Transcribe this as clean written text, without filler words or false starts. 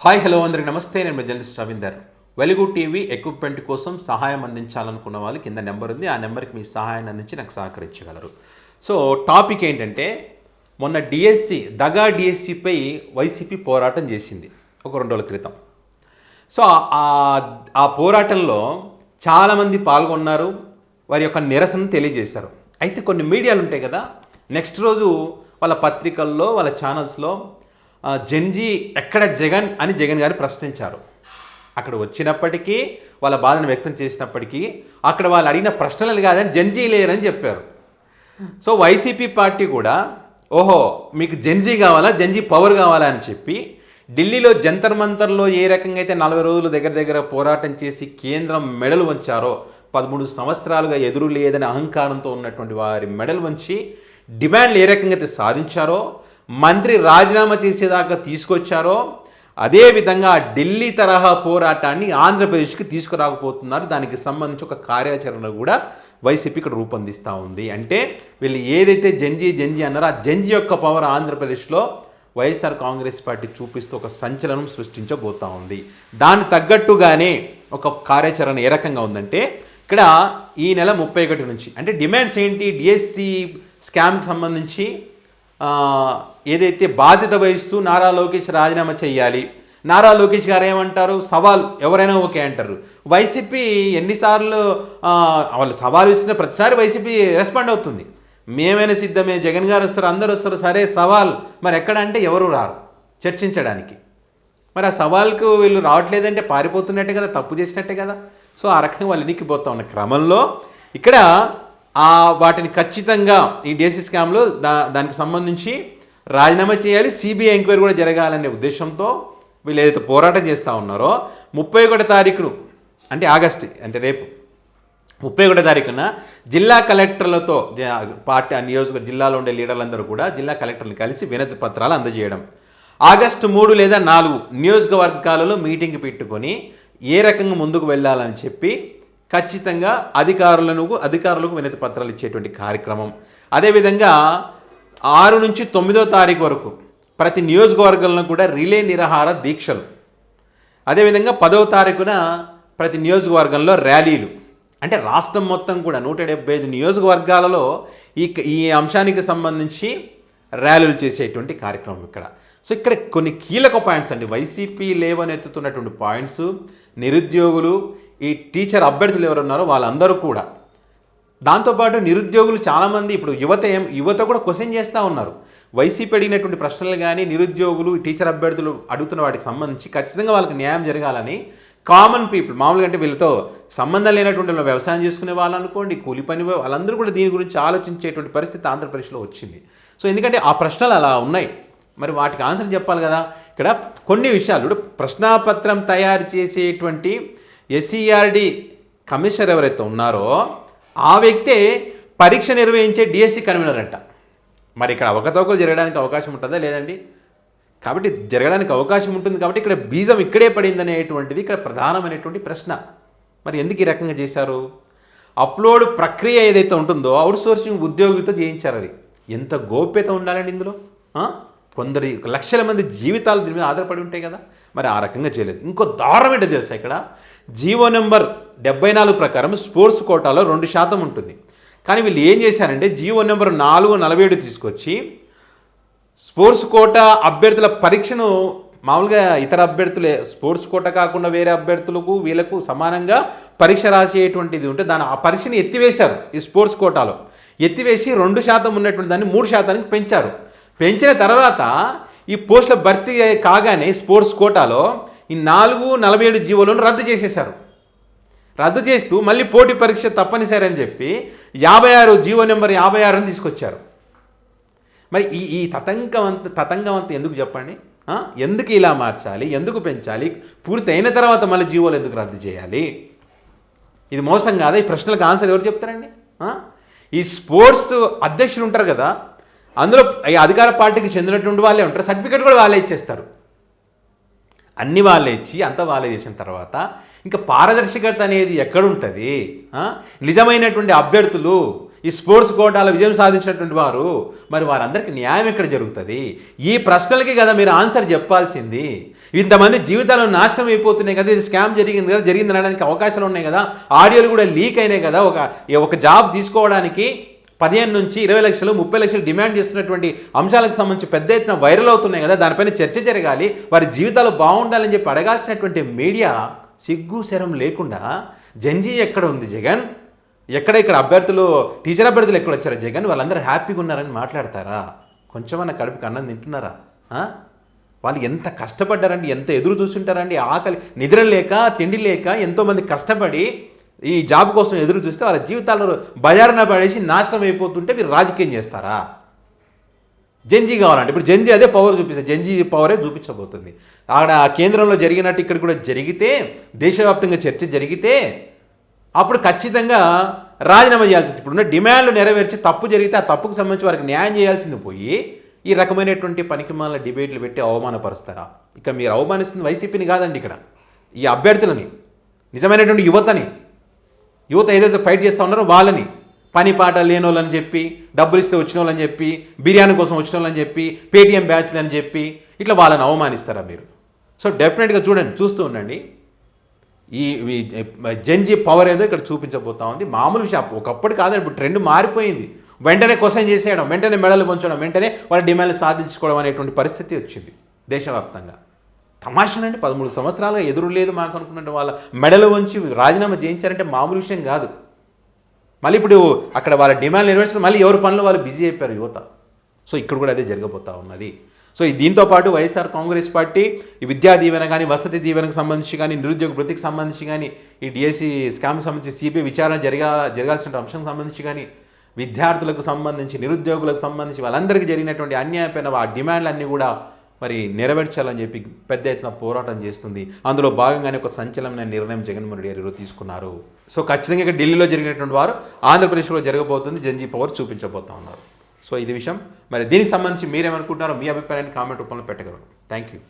Hi hello అందరికి నమస్తే. నేను జర్నలిస్ట్ రవీందర్. వెలుగు టీవీ ఎక్విప్మెంట్ కోసం సహాయం అందించాలనుకున్న వాళ్ళు కింద నెంబర్ ఉంది, ఆ నెంబర్కి మీ సహాయాన్ని అందించి నాకు సహకరించగలరు. సో టాపిక్ ఏంటంటే, మొన్న డిఎస్సిపై వైసీపీ పోరాటం చేసింది ఒక 2 రోజుల క్రితం. సో ఆ పోరాటంలో చాలామంది పాల్గొన్నారు, వారి యొక్క నిరసన తెలియజేశారు. అయితే కొన్ని మీడియాలు ఉంటాయి కదా, నెక్స్ట్ రోజు వాళ్ళ పత్రికల్లో వాళ్ళ ఛానల్స్లో జంజీ ఎక్కడ జగన్ అని జగన్ గారిని ప్రశ్నించారు. అక్కడ వచ్చినప్పటికీ వాళ్ళ బాధను వ్యక్తం చేసినప్పటికీ అక్కడ వాళ్ళు అడిగిన ప్రశ్నలు కాదని జంజీ లేరని చెప్పారు. సో వైసీపీ పార్టీ కూడా ఓహో మీకు జంజీ కావాలా, జంజీ పవర్ కావాలా అని చెప్పి ఢిల్లీలో జంతర్ మంతర్లో ఏ రకంగా అయితే 40 రోజులు దగ్గర పోరాటం చేసి కేంద్రం మెడలు వంచారో, 13 సంవత్సరాలుగా ఎదురు లేదని అహంకారంతో ఉన్నటువంటి వారి మెడలు వంచి డిమాండ్లు ఏ రకంగా అయితే సాధించారో, మంత్రి రాజీనామా చేసేదాకా తీసుకొచ్చారో, అదేవిధంగా ఢిల్లీ తరహా పోరాటాన్ని ఆంధ్రప్రదేశ్కి తీసుకురాకపోతున్నారు. దానికి సంబంధించి ఒక కార్యాచరణ కూడా వైసీపీ ఇక్కడ రూపొందిస్తూ ఉంది. అంటే వీళ్ళు ఏదైతే జంజీ అన్నారో ఆ జంజీ యొక్క పవర్ ఆంధ్రప్రదేశ్లో వైఎస్ఆర్ కాంగ్రెస్ పార్టీ చూపిస్తూ ఒక సంచలనం సృష్టించబోతూ ఉంది. దానికి తగ్గట్టుగానే ఒక కార్యాచరణ ఏ రకంగా ఉందంటే, ఇక్కడ ఈ నెల 31 నుంచి అంటే డిమాండ్స్ ఏంటి, డిఎస్సి స్కామ్కి సంబంధించి ఏదైతే బాధ్యత వహిస్తూ నారా లోకేష్ రాజీనామా చేయాలి. నారా లోకేష్ గారు ఏమంటారు, సవాల్ ఎవరైనా ఓకే అంటారు. వైసీపీ ఎన్నిసార్లు వాళ్ళు సవాల్ ఇస్తున్న ప్రతిసారి వైసీపీ రెస్పాండ్ అవుతుంది. మేమైనా సిద్ధమే, జగన్ గారు వస్తారు, అందరూ వస్తారు, సరే సవాల్ మరి ఎక్కడ అంటే ఎవరు రారు చర్చించడానికి. మరి ఆ సవాల్కు వీళ్ళు రావట్లేదంటే పారిపోతున్నట్టే కదా, తప్పు చేసినట్టే కదా. సో ఆ రకంగా వాళ్ళు ఎన్నికిపోతా ఉన్న క్రమంలో ఇక్కడ వాటిని ఖచ్చితంగా ఈ డిఎస్సి స్కామ్లో దానికి సంబంధించి రాజీనామా చేయాలి, సిబిఐ ఎంక్వైరీ కూడా జరగాలనే ఉద్దేశంతో వీళ్ళు ఏదైతే పోరాటం చేస్తూ ఉన్నారో 31 తారీఖును అంటే ఆగస్టు అంటే రేపు 31 తారీఖున జిల్లా కలెక్టర్లతో పార్టీ నియోజకవర్గ జిల్లాలో ఉండే లీడర్లందరూ కూడా జిల్లా కలెక్టర్ని కలిసి వినతి పత్రాలు అందజేయడం, ఆగస్టు 3 లేదా 4 నియోజకవర్గాలలో మీటింగ్ పెట్టుకొని ఏ రకంగా ముందుకు వెళ్ళాలని చెప్పి ఖచ్చితంగా అధికారులకు వినతి పత్రాలు ఇచ్చేటువంటి కార్యక్రమం. అదేవిధంగా 6 నుంచి 9వ తారీఖు వరకు ప్రతి నియోజకవర్గంలో కూడా రిలే నిరాహార దీక్షలు, అదేవిధంగా 10వ తారీఖున ప్రతి నియోజకవర్గంలో ర్యాలీలు. అంటే రాష్ట్రం మొత్తం కూడా 175 నియోజకవర్గాలలో ఈ అంశానికి సంబంధించి ర్యాలీలు చేసేటువంటి కార్యక్రమం ఇక్కడ. సో ఇక్కడ కొన్ని కీలక పాయింట్స్ అండి, వైసీపీ లేవనెత్తుతున్నటువంటి పాయింట్స్, నిరుద్యోగులు, ఈ టీచర్ అభ్యర్థులు ఎవరున్నారో వాళ్ళందరూ కూడా, దాంతోపాటు నిరుద్యోగులు చాలామంది ఇప్పుడు యువత కూడా క్వశ్చన్ చేస్తూ ఉన్నారు. వైసీపీ అడిగినటువంటి ప్రశ్నలు కానీ నిరుద్యోగులు టీచర్ అభ్యర్థులు అడుగుతున్న వాటికి సంబంధించి ఖచ్చితంగా వాళ్ళకి న్యాయం జరగాలని కామన్ పీపుల్, మామూలుగా అంటే వీళ్ళతో సంబంధం లేనటువంటి వ్యవసాయం చేసుకునే వాళ్ళు అనుకోండి, కూలి పని వాళ్ళందరూ కూడా దీని గురించి ఆలోచించేటువంటి పరిస్థితి ఆంధ్రప్రదేశ్లో వచ్చింది. సో ఎందుకంటే ఆ ప్రశ్నలు అలా ఉన్నాయి, మరి వాటికి ఆన్సర్ చెప్పాలి కదా. ఇక్కడ కొన్ని విషయాలు, ప్రశ్నాపత్రం తయారు చేసేటువంటి ఎస్సీఆర్డి కమిషనర్ ఎవరైతే ఉన్నారో ఆ వ్యక్తే పరీక్ష నిర్వహించే డిఎస్సి కన్వీనర్ అంట. మరి ఇక్కడ అవకతవకలు జరగడానికి అవకాశం ఉంటుందా లేదండి? కాబట్టి జరగడానికి అవకాశం ఉంటుంది కాబట్టి ఇక్కడ బీజం ఇక్కడే పడిందనేటువంటిది ఇక్కడ ప్రధానమైనటువంటి ప్రశ్న. మరి ఎందుకు ఈ రకంగా చేశారు? అప్లోడ్ ప్రక్రియ ఏదైతే ఉంటుందో అవుట్సోర్సింగ్ ఉద్యోగితో చేయించారు. అది ఎంత గోప్యత ఉండాలండి ఇందులో. కొందరు లక్షల మంది జీవితాలు దీని మీద ఆధారపడి ఉంటాయి కదా, మరి ఆ రకంగా చేయలేదు. ఇంకో దారుణం ఏంటో తెలుసా, ఇక్కడ జీవో నెంబర్ 74 ప్రకారం స్పోర్ట్స్ కోటాలో 2% ఉంటుంది. కానీ వీళ్ళు ఏం చేశారంటే జీవో నెంబర్ 447 తీసుకొచ్చి స్పోర్ట్స్ కోటా అభ్యర్థుల పరీక్షను మామూలుగా ఇతర అభ్యర్థులే స్పోర్ట్స్ కోట కాకుండా వేరే అభ్యర్థులకు వీళ్ళకు సమానంగా పరీక్ష రాసేటువంటిది ఉంటే ఆ పరీక్షని ఎత్తివేశారు. ఈ స్పోర్ట్స్ కోటాలో ఎత్తివేసి 2% ఉన్నటువంటి దాన్ని 3%కి పెంచారు. పెంచిన తర్వాత ఈ పోస్టుల భర్తీ కాగానే స్పోర్ట్స్ కోటాలో ఈ 447 జీవోలను రద్దు చేసేశారు. రద్దు చేస్తూ మళ్ళీ పోటీ పరీక్ష తప్పనిసరి అని చెప్పి 56 జీవో నెంబర్ 56ని తీసుకొచ్చారు. మరి ఈ తతంగం ఎందుకు చెప్పండి? ఎందుకు ఇలా మార్చాలి, ఎందుకు పెంచాలి, పూర్తి అయిన తర్వాత మళ్ళీ జీవోలు ఎందుకు రద్దు చేయాలి? ఇది మోసం కాదా? ఈ ప్రశ్నలకు ఆన్సర్ ఎవరు చెప్తారండి? ఈ స్పోర్ట్స్ అధ్యక్షులు ఉంటారు కదా, అందులో ఈ అధికార పార్టీకి చెందినటువంటి వాళ్ళే ఉంటారు, సర్టిఫికేట్ కూడా వాళ్ళే ఇచ్చేస్తారు. అన్ని వాళ్ళే ఇచ్చి అంతా వాళ్ళే చేసిన తర్వాత ఇంకా పారదర్శకత అనేది ఎక్కడుంటుంది? నిజమైనటువంటి అభ్యర్థులు ఈ స్పోర్ట్స్ కోటాలో విజయం సాధించినటువంటి వారు, మరి వారందరికీ న్యాయం ఎక్కడ జరుగుతుంది? ఈ ప్రశ్నలకి కదా మీరు ఆన్సర్ చెప్పాల్సింది. ఇంతమంది జీవితాలు నాశనం అయిపోతున్నాయి కదా, ఇది స్కామ్ జరిగింది కదా, జరిగింది అనడానికి అవకాశాలు ఉన్నాయి కదా, ఆడియోలు కూడా లీక్ అయినాయి కదా. ఒక జాబ్ తీసుకోవడానికి 15 నుంచి 20 లక్షలు 30 లక్షలు డిమాండ్ చేస్తున్నటువంటి అంశాలకు సంబంధించి పెద్ద ఎత్తున వైరల్ అవుతున్నాయి కదా, దానిపైన చర్చ జరగాలి, వారి జీవితాలు బాగుండాలని చెప్పి అడగాల్సినటువంటి మీడియా సిగ్గు శరం లేకుండా జంజీ ఎక్కడ ఉంది జగన్, ఇక్కడ అభ్యర్థులు టీచర్ అభ్యర్థులు ఎక్కడ వచ్చారు జగన్, వాళ్ళందరూ హ్యాపీగా ఉన్నారని మాట్లాడతారా? కొంచెమన్నా కడుపుకి అన్నం తింటున్నారా? వాళ్ళు ఎంత కష్టపడ్డారండి, ఎంత ఎదురు చూస్తుంటారండి, ఆకలి నిద్ర లేక తిండి లేక ఎంతోమంది కష్టపడి ఈ జాబ్ కోసం ఎదురు చూస్తే వాళ్ళ జీవితాల్లో బజారున పడేసి నాశనం అయిపోతుంటే మీరు రాజకీయం చేస్తారా? జంజీ కావాలంటే ఇప్పుడు జంజీ అదే పవర్ చూపిస్తుంది, జంజీ పవరే చూపించబోతుంది. అక్కడ కేంద్రంలో జరిగినట్టు ఇక్కడ కూడా జరిగితే, దేశవ్యాప్తంగా చర్చ జరిగితే అప్పుడు ఖచ్చితంగా రాజీనామా చేయాల్సి వస్తుంది. ఇప్పుడున్న డిమాండ్లు నెరవేర్చి తప్పు జరిగితే ఆ తప్పుకు సంబంధించి వారికి న్యాయం చేయాల్సింది పోయి ఈ రకమైనటువంటి పనికిమాల డిబేట్లు పెట్టి అవమానపరుస్తారా? ఇక మీరు అవమానిస్తుంది వైసీపీని కాదండి, ఇక్కడ ఈ అభ్యర్థులని, నిజమైనటువంటి యువత ఏదైతే ఫైట్ చేస్తూ ఉన్నారో వాళ్ళని, పని పాట లేని వాళ్ళని చెప్పి, డబ్బులు ఇస్తే వచ్చిన వాళ్ళని చెప్పి, బిర్యానీ కోసం వచ్చిన వాళ్ళని చెప్పి, పేటీఎం బ్యాచ్లు అని చెప్పి ఇట్లా వాళ్ళని అవమానిస్తారా మీరు? సో డెఫినెట్గా చూస్తూ ఉండండి. ఈ జంజీ పవర్ ఏదో ఇక్కడ చూపించబోతా ఉంది. మామూలు విషయం ఒకప్పుడు కాదని, ఇప్పుడు ట్రెండ్ మారిపోయింది. వెంటనే క్వశ్చన్ చేసేయడం, వెంటనే మెడలు పొంచడం, వెంటనే వాళ్ళ డిమాండ్లు సాధించుకోవడం అనేటువంటి పరిస్థితి వచ్చింది దేశవ్యాప్తంగా. తమాషానండి, 13 సంవత్సరాలుగా ఎదురు లేదు మాకు అనుకున్నట్టు వాళ్ళ మెడలు వంచి రాజీనామా చేయించారంటే మామూలు విషయం కాదు. మళ్ళీ ఇప్పుడు అక్కడ వాళ్ళ డిమాండ్లు నెరవేర్చడం, మళ్ళీ ఎవరి పనులు వాళ్ళు బిజీ అయిపోయారు యువత. సో ఇక్కడ కూడా అదే జరగబోతూ ఉన్నది. సో దీంతో పాటు వైఎస్ఆర్ కాంగ్రెస్ పార్టీ ఈ విద్యా దీవెన కానీ, వసతి దీవెనకు సంబంధించి కానీ, నిరుద్యోగ వృత్తికి సంబంధించి కానీ, ఈ డిఎస్సి స్కామ్కి సంబంధించి సిబిఐ విచారణ జరగాల్సిన అంశంకి సంబంధించి కానీ, విద్యార్థులకు సంబంధించి, నిరుద్యోగులకు సంబంధించి వాళ్ళందరికీ జరిగినటువంటి అన్యాయమైన ఆ డిమాండ్లన్నీ కూడా మరి నెరవేర్చాలని చెప్పి పెద్ద ఎత్తున పోరాటం చేస్తుంది. అందులో భాగంగానే ఒక సంచలనమైన నిర్ణయం జగన్మోహన్ రెడ్డి గారు తీసుకున్నారు. సో ఖచ్చితంగా ఇక్కడ ఢిల్లీలో జరిగినటువంటి వారు ఆంధ్రప్రదేశ్లో జరగబోతుంది, జంజీ పవర్ చూపించబోతా ఉన్నారు. సో ఇది విషయం. మరి దీనికి సంబంధించి మీరేమనుకుంటున్నారో మీ అభిప్రాయాన్ని కామెంట్ రూపంలో పెట్టగలరు. Thank you.